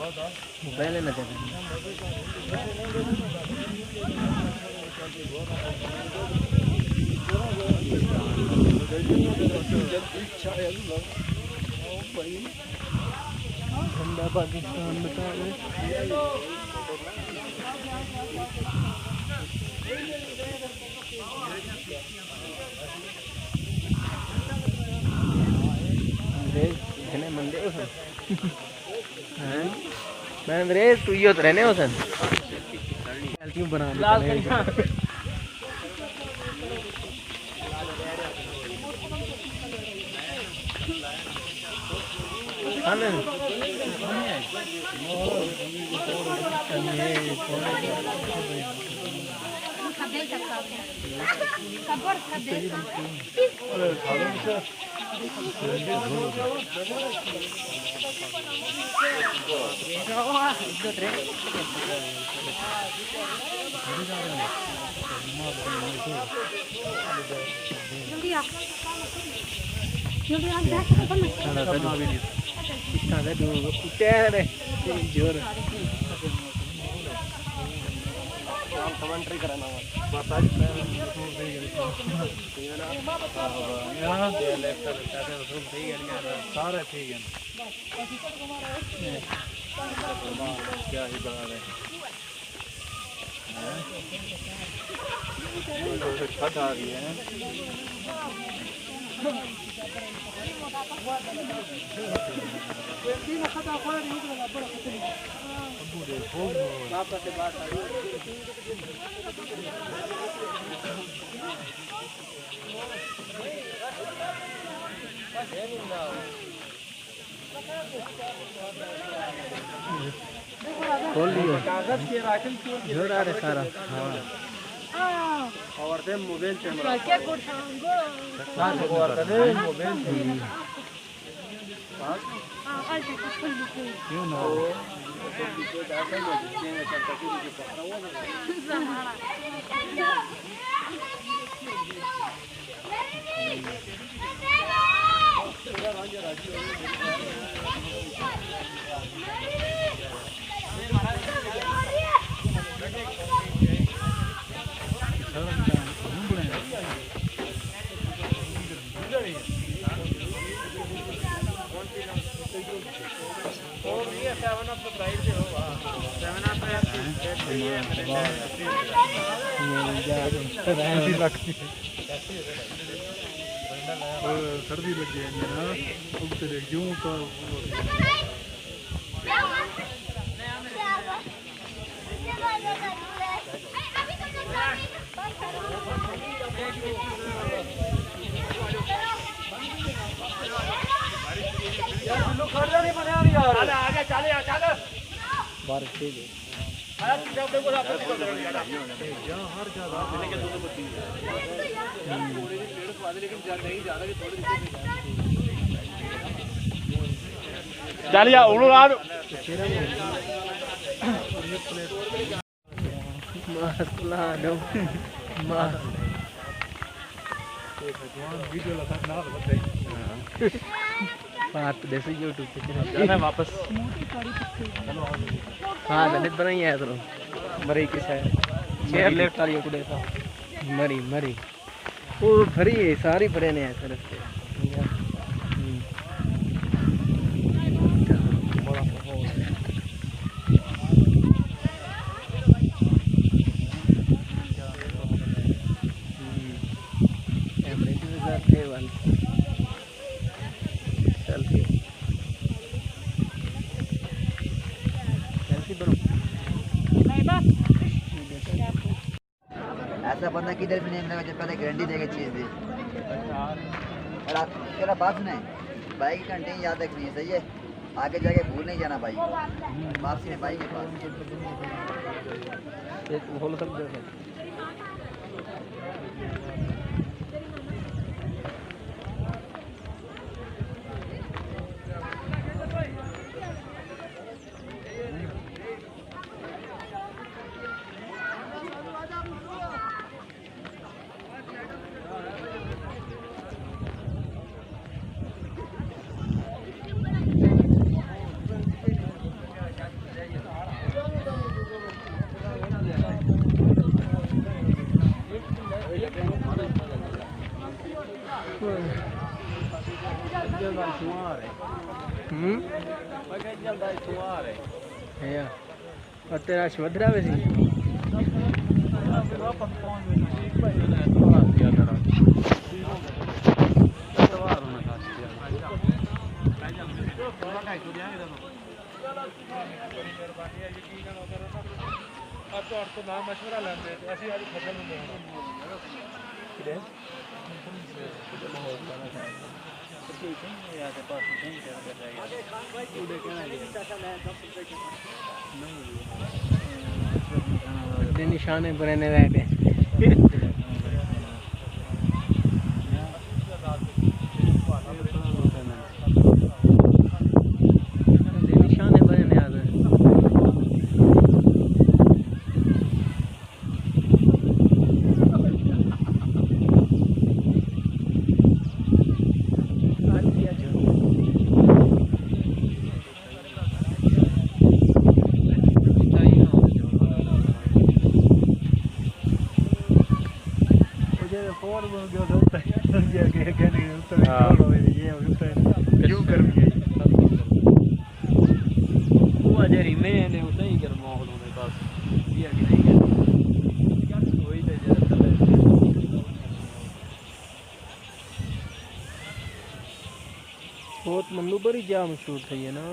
पहले न थे ठंडा पाकिस्तान बता रहे मंदिर मैं अंग्रेज तू यो तो रहने हो सन क्यों बना जोर कमेंट्री कराना सारा ठीक है क्या ही बात है छत आ रही है खोल लियो कागज के राखल जोर आ रे सारा हां और दे मोबाइल कैमरा क्या कोड सांगो और दे मोबाइल हां अल्ट फुल क्यों ना तो दादा ने चेंज करता कि पकड़ा हुआ सर्दी लगी है ना उगते क्यों तो बारिश ठीक है चल या बात जैसे यूट्यूब पे जाना वापस हाँ दलित बनाई है तो मरी किस है शेयर लेफ्ट वाली कुड़े था मरी मरी वो भरी है सारी भरे ने ऐसे रस्ते ऐसा बंदा किधर भी नहीं मिलेगा जब पहले गारंटी देगा चीज़ दी। और आप तेरा बात सुने भाई की घंटे याद रखनी है सही है आगे जाके भूल नहीं जाना भाई वापसी में भाई के पास चलदा शुमार है मैं कह चलदा शुमार है या और तेरा शवदरा वैसी तो नाम मशवरा लेंदे ते असि आज फसल में किदे निशाने बने रहते निशाने बने आते और वो जो होता है ये कहने होता है ये होता है क्यों कर गई वो अजरी में ने होता ही कर माहौल होने पास ये कि नहीं है वही तो जरा चले बहुत मन्नू बड़ी जाम शूट है ये ना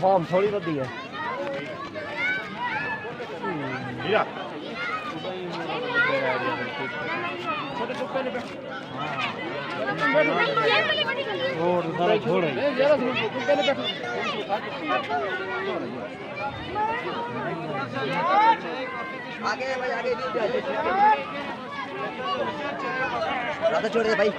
बॉम्ब थोड़ी बदी है और सारा छोड़ आगे भाई आगे ज़्यादा छोड़ दे भाई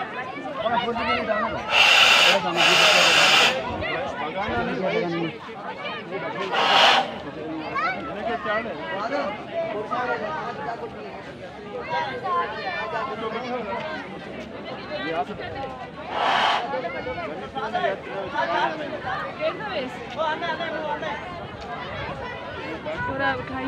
पूरा खाई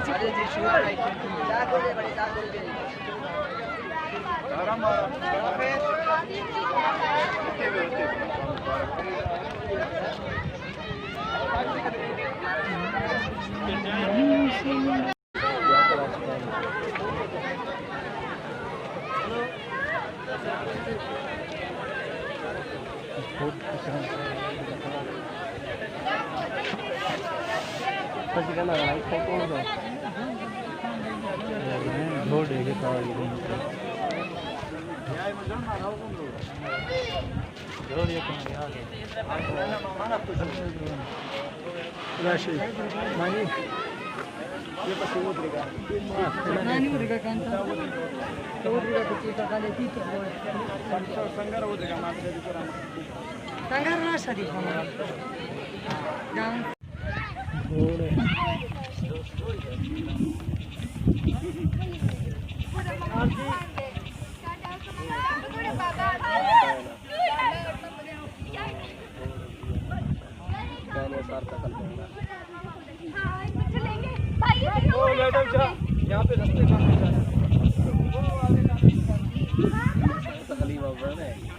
यहाँ पे रास्ते तकलीफ है